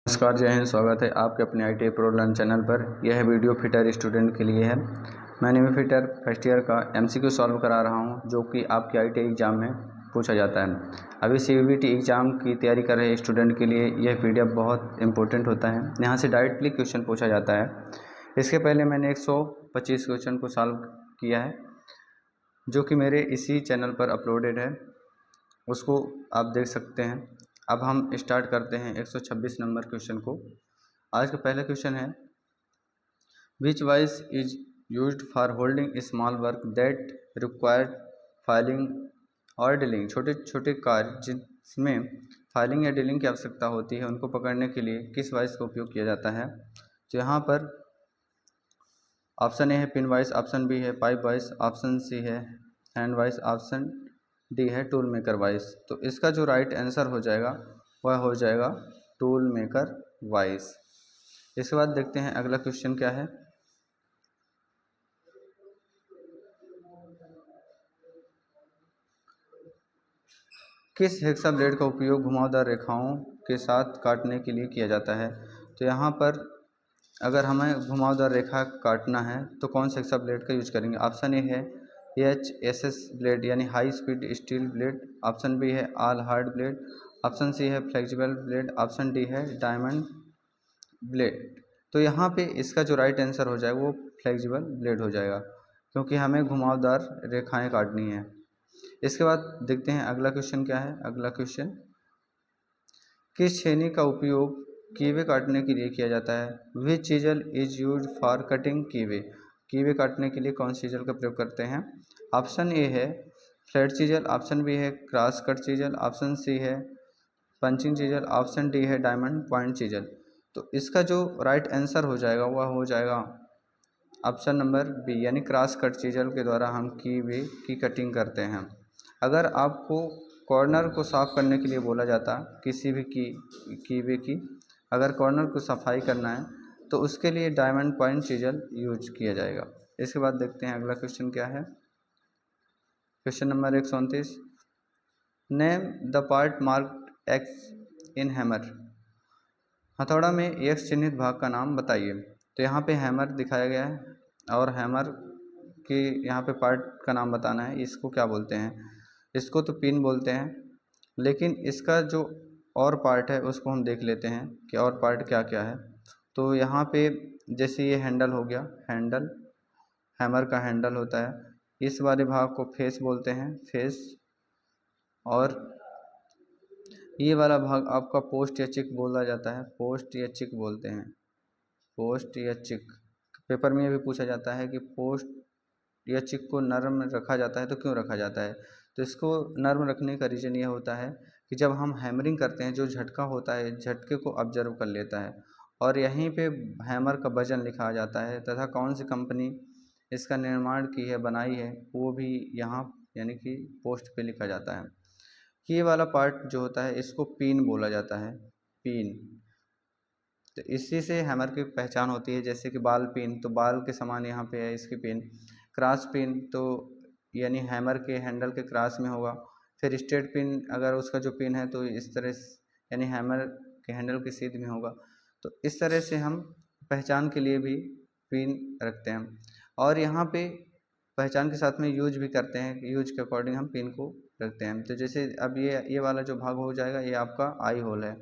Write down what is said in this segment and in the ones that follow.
नमस्कार, जय हिंद। स्वागत है आपके अपने ITI प्रो लर्न चैनल पर। यह वीडियो फिटर स्टूडेंट के लिए है। मैं नेवी फिटर फर्स्ट ईयर का MCQ सॉल्व करा रहा हूं, जो कि आपके ITI एग्ज़ाम में पूछा जाता है। अभी CBT एग्ज़ाम की तैयारी कर रहे स्टूडेंट के लिए यह वीडियो बहुत इंपॉर्टेंट होता है। यहाँ से डायरेक्टली क्वेश्चन पूछा जाता है। इसके पहले मैंने 125 क्वेश्चन को सॉल्व किया है, जो कि मेरे इसी चैनल पर अपलोडेड है, उसको आप देख सकते हैं। अब हम स्टार्ट करते हैं 126 नंबर क्वेश्चन को। आज का पहला क्वेश्चन है, which vice is used for holding small work that required filing और डीलिंग। छोटे छोटे कार्य जिसमें फाइलिंग या डीलिंग की आवश्यकता होती है, उनको पकड़ने के लिए किस वाइस का उपयोग किया जाता है। तो यहाँ पर ऑप्शन ए है पिन वाइस, ऑप्शन बी है पाइप वाइस, ऑप्शन सी है हैंड वाइस, ऑप्शन डी है टूल मेकर वाइस। तो इसका जो राइट आंसर हो जाएगा वह हो जाएगा टूल मेकर वाइस। इसके बाद देखते हैं अगला क्वेश्चन क्या है। किस हेक्सा ब्लेड का उपयोग घुमावदार रेखाओं के साथ काटने के लिए किया जाता है। तो यहाँ पर अगर हमें घुमावदार रेखा काटना है तो कौन से हेक्सा ब्लेड का यूज करेंगे। ऑप्शन ए है HSS ब्लेड यानी high speed steel blade, option B है all hard blade, option C है फ्लेक्सिबल ब्लेड, ऑप्शन डी है डायमंड ब्लेड। तो यहाँ पे इसका जो राइट आंसर हो जाएगा वो फ्लेक्सिबल ब्लेड हो जाएगा, क्योंकि हमें घुमावदार रेखाएं काटनी है। इसके बाद देखते हैं अगला क्वेश्चन क्या है। अगला क्वेश्चन, किस छेनी का उपयोग कीवे काटने के लिए किया जाता है। Which chisel is use for cutting keyway. Keyway काटने के लिए कौन सी चीजल का प्रयोग करते हैं। ऑप्शन ए है फ्लैट चीजल, ऑप्शन बी है cross cut chisel, option C है पंचिंग चीजल, ऑप्शन डी है डायमंड पॉइंट चीजल। तो इसका जो राइट आंसर हो जाएगा वह हो जाएगा ऑप्शन नंबर बी, यानी क्रॉस कट चीजल के द्वारा हम कीवे की कटिंग करते हैं। अगर आपको कॉर्नर को साफ़ करने के लिए बोला जाता किसी भी कीवे की, अगर कॉर्नर को सफाई करना है तो उसके लिए डायमंड पॉइंट चीजल यूज किया जाएगा। इसके बाद देखते हैं अगला क्वेश्चन क्या है। Question number 129, name the part marked x in hammer. हथौड़ा में एक्स चिन्हित भाग का नाम बताइए। तो यहाँ पे हैमर दिखाया गया है और हैमर के यहाँ पे पार्ट का नाम बताना है। इसको क्या बोलते हैं। इसको तो पिन बोलते हैं, लेकिन इसका जो और पार्ट है उसको हम देख लेते हैं कि और पार्ट क्या क्या है। तो यहाँ पे जैसे ये हैंडल हो गया, हैंडल हैमर का हैंडल होता है। इस वाले भाग को फेस बोलते हैं, फेस। और ये वाला भाग आपका पोस्ट या चिक बोला जाता है, पोस्ट या चिक बोलते हैं, पोस्ट या चिक। पेपर में ये भी पूछा जाता है कि पोस्ट या चिक को नरम रखा जाता है तो क्यों रखा जाता है। तो इसको नरम रखने का रीज़न ये होता है कि जब हम हैमरिंग करते हैं जो झटका होता है, झटके को ऑब्जर्व कर लेता है और यहीं पे हैमर का वजन लिखा जाता है तथा कौन सी कंपनी इसका निर्माण की है, बनाई है, वो भी यहाँ यानी कि पोस्ट पे लिखा जाता है। ये वाला पार्ट जो होता है इसको पिन बोला जाता है, पिन। तो इसी से हैमर की पहचान होती है, जैसे कि बाल पिन, तो बाल के समान यहाँ पे है इसकी पिन। क्रॉस पिन तो यानी हैमर के हैंडल के क्रॉस में होगा। फिर स्ट्रेट पिन अगर उसका जो पिन है तो इस तरह यानी हैमर के हैंडल के सीध में होगा। तो इस तरह से हम पहचान के लिए भी पिन रखते हैं और यहाँ पे पहचान के साथ में यूज भी करते हैं, यूज के अकॉर्डिंग हम पिन को रखते हैं। तो जैसे अब ये वाला जो भाग हो जाएगा ये आपका आई होल है।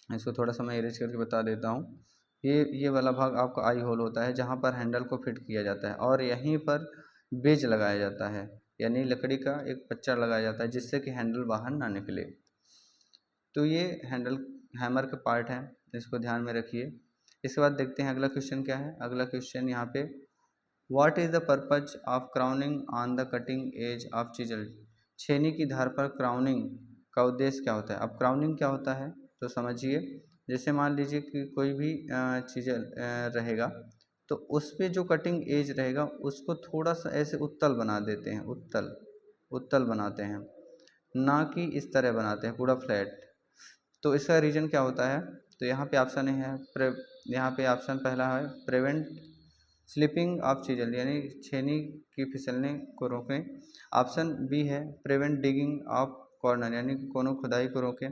इसको थोड़ा सा मैं इरेज करके बता देता हूँ। ये वाला भाग आपका आई होल होता है जहाँ पर हैंडल को फिट किया जाता है और यहीं पर बेज लगाया जाता है, यानी लकड़ी का एक पच्चा लगाया जाता है जिससे कि हैंडल बाहर ना निकले। तो ये हैंडल हैमर के पार्ट हैं, इसको ध्यान में रखिए। इसके बाद देखते हैं अगला क्वेश्चन क्या है। अगला क्वेश्चन यहाँ पे, what is the purpose of crowning on the cutting edge of chisel. छेनी की धार पर क्राउनिंग का उद्देश्य क्या होता है। अब क्राउनिंग क्या होता है तो समझिए, जैसे मान लीजिए कि कोई भी चीजल रहेगा तो उस पर जो कटिंग एज रहेगा उसको थोड़ा सा ऐसे उत्तल बना देते हैं, उत्तल उत्तल बनाते हैं, ना कि इस तरह बनाते हैं पूरा फ्लैट। तो इसका रीज़न क्या होता है। तो यहाँ पे ऑप्शन है यहाँ पे ऑप्शन पहला है प्रिवेंट स्लिपिंग ऑफ चीजल, यानी छेनी की फिसलने को रोकें। ऑप्शन बी है प्रिवेंट डिगिंग ऑफ कॉर्नर, यानी कोनों खुदाई को रोकें।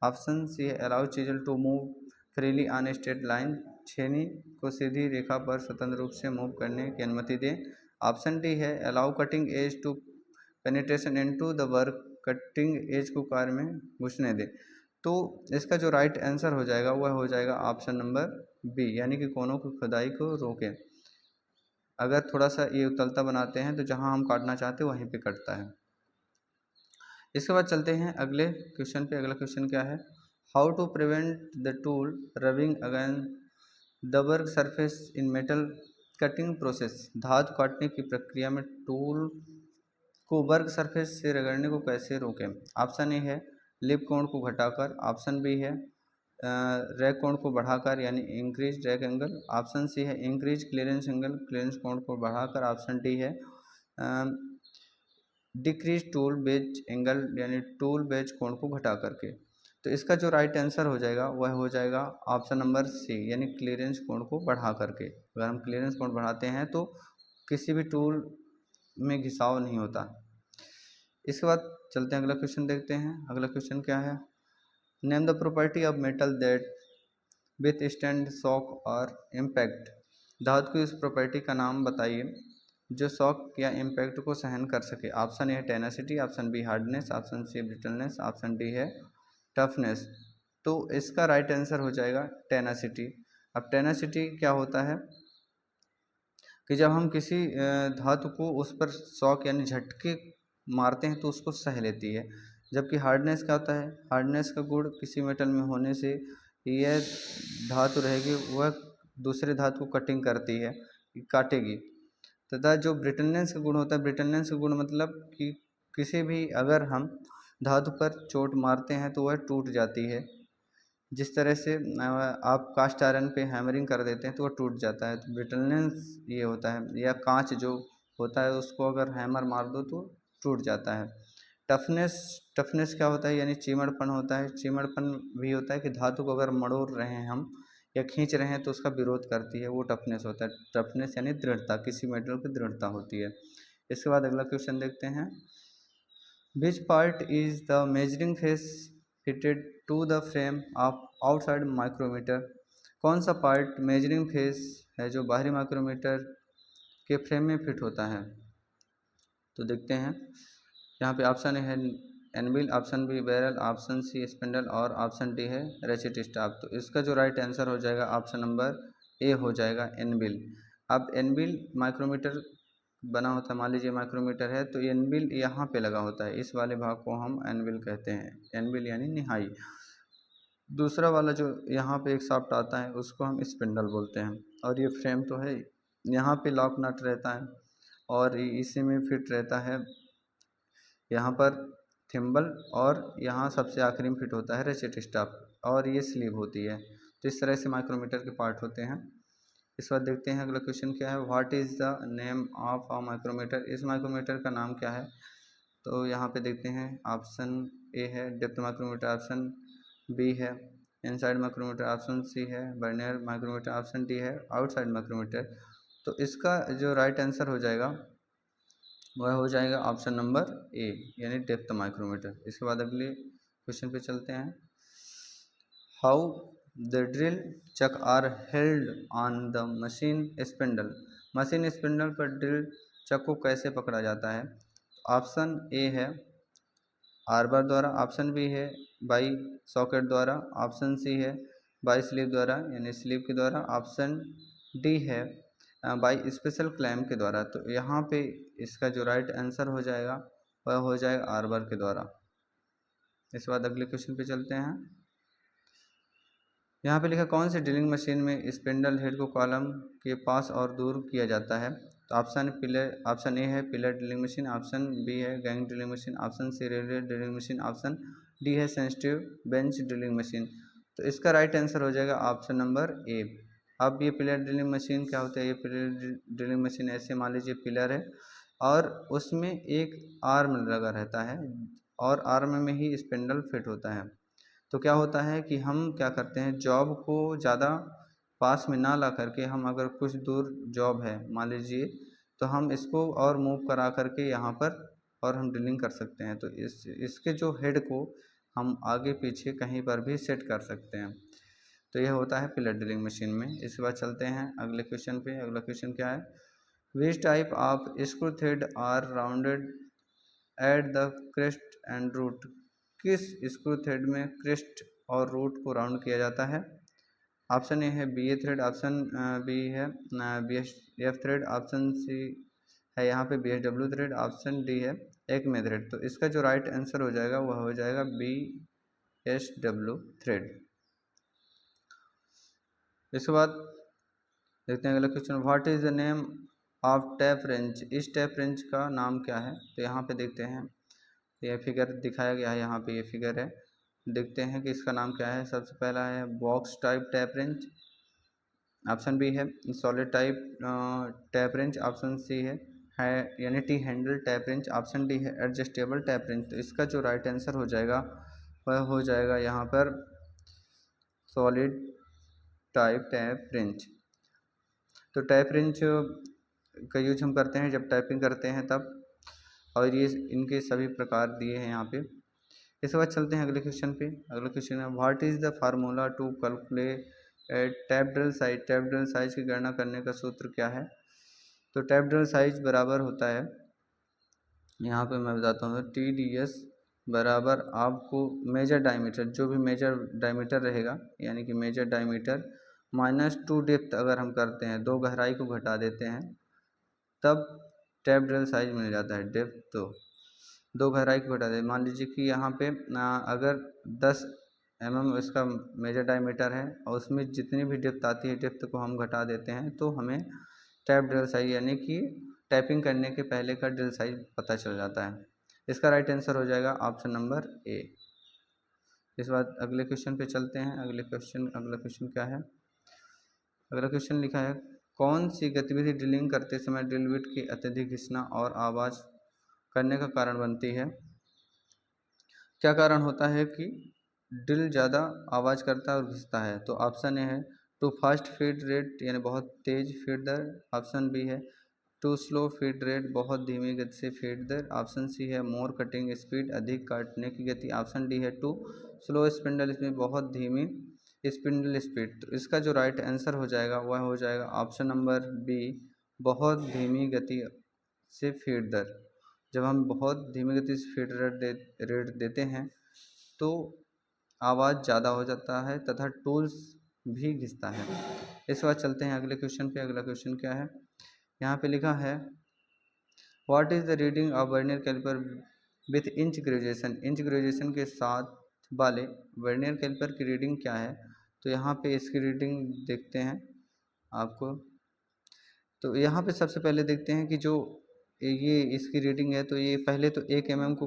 ऑप्शन सी है allow chisel to move freely on straight line, छेनी को सीधी रेखा पर स्वतंत्र रूप से मूव करने की अनुमति दें। ऑप्शन डी है allow cutting edge to penetration into the work, cutting edge को कार्य में घुसने दें। तो इसका जो राइट आंसर हो जाएगा वह हो जाएगा ऑप्शन नंबर बी, यानी कि कोनों की खुदाई को रोकें। अगर थोड़ा सा ये उतलता बनाते हैं तो जहां हम काटना चाहते हैं वहीं पे कटता है। इसके बाद चलते हैं अगले क्वेश्चन पे। अगला क्वेश्चन क्या है, how to prevent the tool rubbing again the work surface in metal cutting process, धातु काटने की प्रक्रिया में टूल को वर्क सरफेस से रगड़ने को कैसे रोकें। ऑप्शन ए है लिप कोण को घटाकर, ऑप्शन बी है रैक कोण को बढ़ाकर यानी increase rake angle, option C है इंक्रीज क्लियरेंस एंगल, क्लियरेंस कोण को बढ़ाकर, ऑप्शन डी है डिक्रीज टूल बेज एंगल यानी टूल बेज कोण को घटा करके। तो इसका जो राइट आंसर हो जाएगा वह हो जाएगा ऑप्शन नंबर सी, यानी क्लियरेंस कोण को बढ़ा करके। अगर हम क्लियरेंस कोण बढ़ाते हैं तो किसी भी टूल में घिसाव नहीं होता। इसके बाद चलते हैं अगला क्वेश्चन देखते हैं। अगला क्वेश्चन क्या है, name the property of metal that with stand shock और इम्पैक्ट, धातु की उस प्रॉपर्टी का नाम बताइए जो शॉक या इम्पैक्ट को सहन कर सके। ऑप्शन ए है tenacity, option B hardness, option C brittleness, option D है टफनेस। तो इसका राइट आंसर हो जाएगा टेनासिटी। अब टेनासिटी क्या होता है कि जब हम किसी धातु को उस पर शॉक यानी झटके मारते हैं तो उसको सह लेती है। जबकि हार्डनेस क्या होता है, हार्डनेस का गुण किसी मेटल में होने से यह धातु रहेगी वह दूसरे धातु को कटिंग करती है, काटेगी। तथा जो ब्रिटलनेस का गुण होता है, ब्रिटलनेस का गुण मतलब कि किसी भी अगर हम धातु पर चोट मारते हैं तो वह टूट जाती है। जिस तरह से आप कास्ट आयरन पे हैमरिंग कर देते हैं तो वह टूट जाता है, तो ब्रिटलनेस ये होता है। या कांच जो होता है उसको अगर हैमर मार दो तो टूट जाता है। टफनेस, टफनेस क्या होता है, यानी चिमड़पन होता है। चिमड़पन भी होता है कि धातु को अगर मड़ोड़ रहे हैं हम या खींच रहे हैं तो उसका विरोध करती है, वो टफनेस होता है। टफनेस यानी दृढ़ता, किसी मेटल की दृढ़ता होती है। इसके बाद अगला क्वेश्चन देखते हैं, which part is the measuring face fitted to the frame of outside micrometer, कौन सा पार्ट मेजरिंग फेस है जो बाहरी माइक्रोमीटर के फ्रेम में फिट होता है। तो देखते हैं यहाँ पे ऑप्शन ए है anvil, option B barrel, option C spindle और ऑप्शन डी है रेचेट स्टाफ। तो इसका जो राइट आंसर हो जाएगा ऑप्शन नंबर ए हो जाएगा एनविल। अब एनविल माइक्रोमीटर बना होता है, मान लीजिए माइक्रोमीटर है तो एनविल यहाँ पे लगा होता है, इस वाले भाग को हम एनविल कहते हैं। एनविल यानी निहाई। दूसरा वाला जो यहाँ पे एक शाफ्ट आता है उसको हम स्पिंडल बोलते हैं। और ये फ्रेम तो है, यहाँ पे लॉक नट रहता है और इसी में फिट रहता है यहाँ पर थिम्बल, और यहाँ सबसे आखिरी में फिट होता है रेचेट स्टाफ, और ये स्लीव होती है। तो इस तरह से माइक्रोमीटर के पार्ट होते हैं। इस बार देखते हैं अगला क्वेश्चन क्या है, what is the name of a micrometer, इस माइक्रोमीटर का नाम क्या है। तो यहाँ पे देखते हैं ऑप्शन ए है डेप्थ माइक्रोमीटर, ऑप्शन बी है इनसाइड माइक्रोमीटर, ऑप्शन सी है वर्नियर माइक्रोमीटर, ऑप्शन डी है आउटसाइड माइक्रोमीटर। तो इसका जो राइट आंसर हो जाएगा वह हो जाएगा ऑप्शन नंबर ए, यानी डेप्थ माइक्रोमीटर। इसके बाद अगले क्वेश्चन पे चलते हैं, how the drill chuck are held on the machine spindle, machine spindle पर ड्रिल चक को कैसे पकड़ा जाता है। ऑप्शन ए है आर्बर द्वारा, ऑप्शन बी है बाई सॉकेट द्वारा, ऑप्शन सी है बाई स्लीव द्वारा यानी स्लीव के द्वारा, ऑप्शन डी है बाई स्पेशल क्लैम्प के द्वारा। तो यहाँ पे इसका जो राइट आंसर हो जाएगा वह हो जाएगा आर्बर के द्वारा। इसके बाद अगले क्वेश्चन पे चलते हैं, यहाँ पे लिखा कौन सी ड्रिलिंग मशीन में स्पिंडल हेड को कॉलम के पास और दूर किया जाता है। तो ऑप्शन ए है pillar drilling machine, option B है gang drilling machine, option C railway drilling machine, option D है सेंसिटिव बेंच ड्रिलिंग मशीन। तो इसका राइट आंसर हो जाएगा ऑप्शन नंबर ए। अब ये पिलर ड्रिलिंग मशीन क्या होता है, ये पिलर ड्रिलिंग मशीन ऐसे मान लीजिए पिलर है और उसमें एक आर्म लगा रहता है और आर्म में ही स्पिंडल फिट होता है। तो क्या होता है कि हम क्या करते हैं, जॉब को ज़्यादा पास में ना ला करके हम अगर कुछ दूर जॉब है मान लीजिए तो हम इसको और मूव करा करके यहाँ पर और हम ड्रिलिंग कर सकते हैं। तो इसके जो हेड को हम आगे पीछे कहीं पर भी सेट कर सकते हैं। तो यह होता है पिलर ड्रिलिंग मशीन में। इसके बाद चलते हैं अगले क्वेश्चन पे। अगला क्वेश्चन क्या है, which type of screw thread are rounded at the crest and root. किस स्क्रू थ्रेड में क्रेस्ट और रूट को राउंड किया जाता है। ऑप्शन ए है B A thread, option B है B S F thread, option C है यहाँ पे B S W thread, option D है एक्मे थ्रेड। तो इसका जो राइट आंसर हो जाएगा वह हो जाएगा बी एस डब्ल्यू थ्रेड। इसके बाद देखते हैं अगला question, what is the name of tap wrench. इस टैप रेंच का नाम क्या है। तो यहाँ पे देखते हैं, यह फिगर दिखाया गया है, यहाँ पे ये फिगर है, देखते हैं कि इसका नाम क्या है। सबसे पहला है box type tap wrench, option B है solid type tap wrench, option C है यानी T handle tap wrench, option D है एडजस्टेबल टैप रेंच। तो इसका जो राइट आंसर हो जाएगा वह हो जाएगा यहाँ पर सॉलिड टाइप टैप रेंच। तो टैप रेंच का यूज हम करते हैं जब टाइपिंग करते हैं तब, और ये इनके सभी प्रकार दिए हैं यहाँ पे। इसके बाद चलते हैं अगले क्वेश्चन पे। अगला क्वेश्चन है, what is the formula to calculate tap drill size. Tap drill size की गणना करने का सूत्र क्या है। तो टैप ड्रिल साइज बराबर होता है, यहाँ पे मैं बताता हूँ, टी डी एस बराबर आपको मेजर डायमीटर, जो भी मेजर डायमीटर रहेगा यानी कि मेजर डायमीटर -2 डेप्थ अगर हम करते हैं, 2 गहराई को घटा देते हैं तब टैप ड्रिल साइज मिल जाता है। डेप्थ तो 2 गहराई को घटा दे, मान लीजिए कि यहाँ पे अगर 10 mm इसका मेजर डायमीटर है और उसमें जितनी भी डेप्थ आती है डेप्थ को हम घटा देते हैं तो हमें टैप ड्रिल साइज यानी कि टाइपिंग करने के पहले का ड्रिल साइज पता चल जाता है। इसका राइट आंसर हो जाएगा ऑप्शन नंबर ए। इस बात अगले क्वेश्चन पे चलते हैं। अगला क्वेश्चन क्या है। अगला क्वेश्चन लिखा है, कौन सी गतिविधि ड्रिलिंग करते समय ड्रिल बिट की अत्यधिक घिसना और आवाज़ करने का कारण बनती है। क्या कारण होता है कि ड्रिल ज़्यादा आवाज़ करता है और घिसता है। तो ऑप्शन ए है टू फास्ट फीड रेट यानी बहुत तेज़ फीड दर, ऑप्शन बी है टू स्लो फीड रेट बहुत धीमी गति से फीड दर, ऑप्शन सी है मोर कटिंग स्पीड अधिक काटने की गति, ऑप्शन डी है टू स्लो स्पिंडल स्पीड बहुत धीमी स्पिंडल स्पीड। तो इसका जो राइट आंसर हो जाएगा वह हो जाएगा ऑप्शन नंबर बी बहुत धीमी गति से फीड दर। जब हम बहुत धीमी गति से फीड रेट देते हैं तो आवाज़ ज़्यादा हो जाता है तथा टूल्स भी घिसता है। इस बार चलते हैं अगले क्वेश्चन पे। अगला क्वेश्चन क्या है, यहाँ पे लिखा है, what is the reading of vernier caliper with inch graduation. Inch graduation के साथ वाले वर्नियर कैलिपर की रीडिंग क्या है। तो यहाँ पे इसकी रीडिंग देखते हैं आपको। तो यहाँ पे सबसे पहले देखते हैं कि जो ये इसकी रीडिंग है, तो ये पहले तो 1 mm को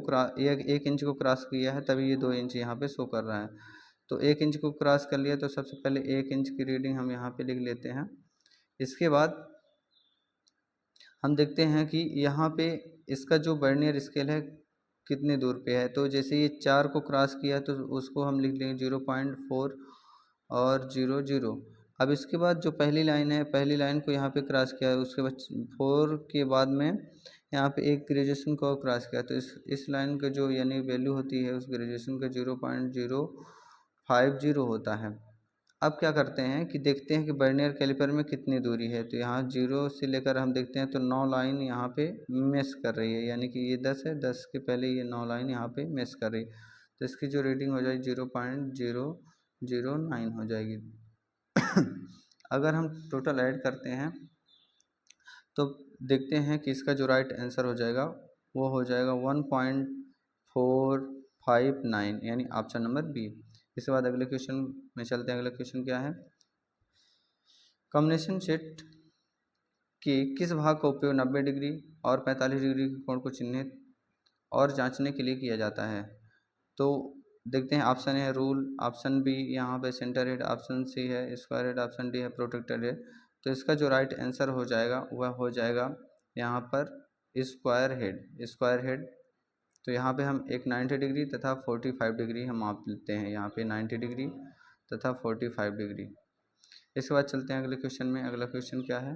एक इंच को क्रॉस किया है तभी ये 2 इंच यहाँ पे शो कर रहा है। तो 1 इंच को क्रॉस कर लिया तो सबसे पहले 1 इंच की रीडिंग हम यहाँ पे लिख लेते हैं। इसके बाद हम देखते हैं कि यहाँ पे इसका जो वर्नियर स्केल है कितनी दूर पे है। तो जैसे ये 4 को क्रॉस किया तो उसको हम लिख लेंगे 0.4 और 0.0। अब इसके बाद जो पहली लाइन है, पहली लाइन को यहाँ पे क्रॉस किया है, उसके बाद 4 के बाद में यहाँ पे एक ग्रेजुएशन को क्रॉस किया, तो इस लाइन का जो यानी वैल्यू होती है उस ग्रेजुएशन का 0.050 होता है। अब क्या करते हैं कि देखते हैं कि वर्नियर कैलिपर में कितनी दूरी है। तो यहाँ 0 से लेकर हम देखते हैं तो 9 लाइन यहाँ पे मेश कर रही है, यानी कि ये 10 है, 10 के पहले ये 9 लाइन यहाँ पे मेश कर रही है। तो इसकी जो रीडिंग हो जाएगी 0.009 हो जाएगी। अगर हम टोटल ऐड करते हैं तो देखते हैं कि इसका जो राइट आंसर हो जाएगा वो हो जाएगा 1.459 यानी ऑप्शन नंबर बी। इसके बाद अगले क्वेश्चन में चलते हैं। अगला क्वेश्चन क्या है, कॉम्बिनेशन सेट के किस भाग का उपयोग 90 डिग्री और 45 डिग्री के कोण को चिन्हित और जांचने के लिए किया जाता है। तो देखते हैं, ऑप्शन है रूल, ऑप्शन बी यहाँ पे सेंटर हेड, ऑप्शन सी है स्क्वायर हेड, ऑप्शन डी है प्रोटेक्टर हेड। तो इसका जो राइट आंसर हो जाएगा वह हो जाएगा यहाँ पर स्क्वायर हेड। तो यहाँ पे हम एक 90 डिग्री तथा 45 डिग्री हम माप लेते हैं, यहाँ पे 90 डिग्री तथा 45 डिग्री। इसके बाद चलते हैं अगले क्वेश्चन में। अगला क्वेश्चन क्या है,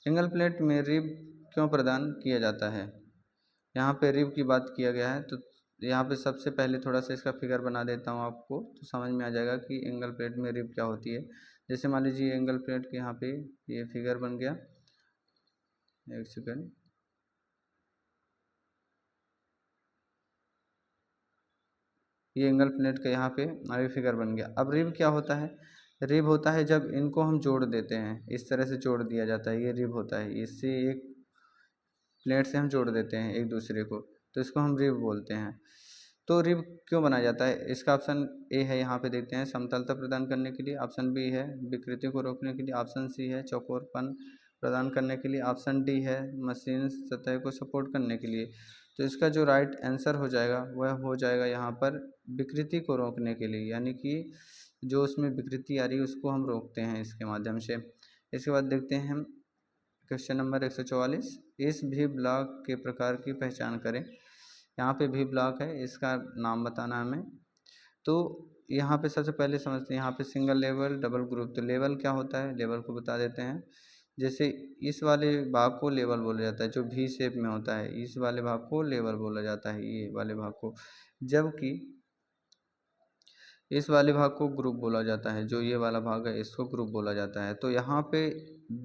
सिंगल प्लेट में रिब क्यों प्रदान किया जाता है। यहाँ पे रिब की बात किया गया है, तो यहाँ पे सबसे पहले थोड़ा सा इसका फिगर बना देता हूँ आपको, तो समझ में आ जाएगा कि एंगल प्लेट में रिब क्या होती है। जैसे मान लीजिए एंगल प्लेट के यहाँ पे ये फिगर बन गया, एक सेकेंड, ये एंगल प्लेट का यहाँ पे अभी फिगर बन गया। अब रिब क्या होता है? रिब होता है जब इनको हम जोड़ देते हैं, इस तरह से जोड़ दिया जाता है, ये रिब होता है। इससे एक प्लेट से हम जोड़ देते हैं एक दूसरे को, तो इसको हम रिब बोलते हैं। तो रिब क्यों बनाया जाता है? इसका ऑप्शन ए है, यहाँ पे देखते हैं, समतलता प्रदान करने के लिए। ऑप्शन बी है विकृति को रोकने के लिए। ऑप्शन सी है चौकोरपन प्रदान करने के लिए। ऑप्शन डी है मशीन सतह को सपोर्ट करने के लिए। तो इसका जो राइट आंसर हो जाएगा वह हो जाएगा यहाँ पर विकृति को रोकने के लिए, यानी कि जो उसमें विकृति आ रही है उसको हम रोकते हैं इसके माध्यम से। इसके बाद देखते हैं हम क्वेश्चन नंबर 144, इस भी ब्लॉक के प्रकार की पहचान करें। यहाँ पे भी ब्लॉक है, इसका नाम बताना है हमें। तो यहाँ पे सबसे पहले समझते हैं, यहाँ पे सिंगल लेवल डबल ग्रुप। तो लेवल क्या होता है, लेवल को बता देते हैं। जैसे इस वाले भाग को लेवल बोला जाता है, जो भी शेप में होता है, इस वाले भाग को लेवल बोला जाता है, ये वाले भाग को। जबकि इस वाले भाग को ग्रुप बोला जाता है, जो ये वाला भाग है इसको ग्रुप बोला जाता है। तो यहाँ पे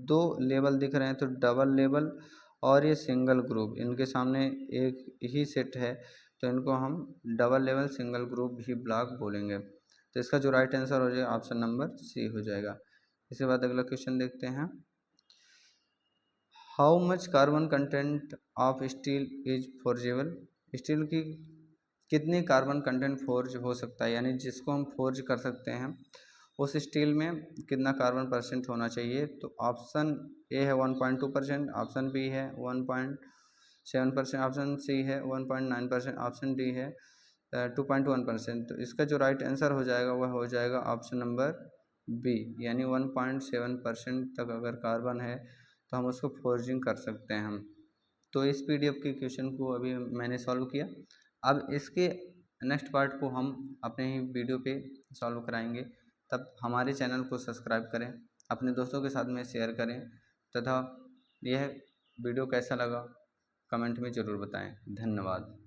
दो लेवल दिख रहे हैं, तो डबल लेवल और ये सिंगल ग्रुप, इनके सामने एक ही सेट है, तो इनको हम डबल लेवल सिंगल ग्रुप भी ब्लॉक बोलेंगे। तो इसका जो राइट आंसर हो जाएगा ऑप्शन नंबर सी हो जाएगा। इसके बाद अगला क्वेश्चन देखते हैं, how much carbon content of steel is forgeable. Steel की कितनी कार्बन कंटेंट फोर्ज हो सकता है, यानी जिसको हम फोर्ज कर सकते हैं उस स्टील में कितना कार्बन परसेंट होना चाहिए। तो ऑप्शन ए है 1.2%, ऑप्शन बी है 1.7%, ऑप्शन सी है 1.9%, ऑप्शन डी है 2.1%। तो इसका जो राइट आंसर हो जाएगा वह हो जाएगा ऑप्शन नंबर बी, यानी 1.7% तक अगर कार्बन है तो हम उसको फोर्जिंग कर सकते हैं हम। तो इस पीडीएफ के क्वेश्चन को अभी मैंने सॉल्व किया। अब इसके नेक्स्ट पार्ट को हम अपने ही वीडियो पे सॉल्व कराएंगे। तब हमारे चैनल को सब्सक्राइब करें, अपने दोस्तों के साथ में शेयर करें, तथा यह वीडियो कैसा लगा कमेंट में ज़रूर बताएं। धन्यवाद।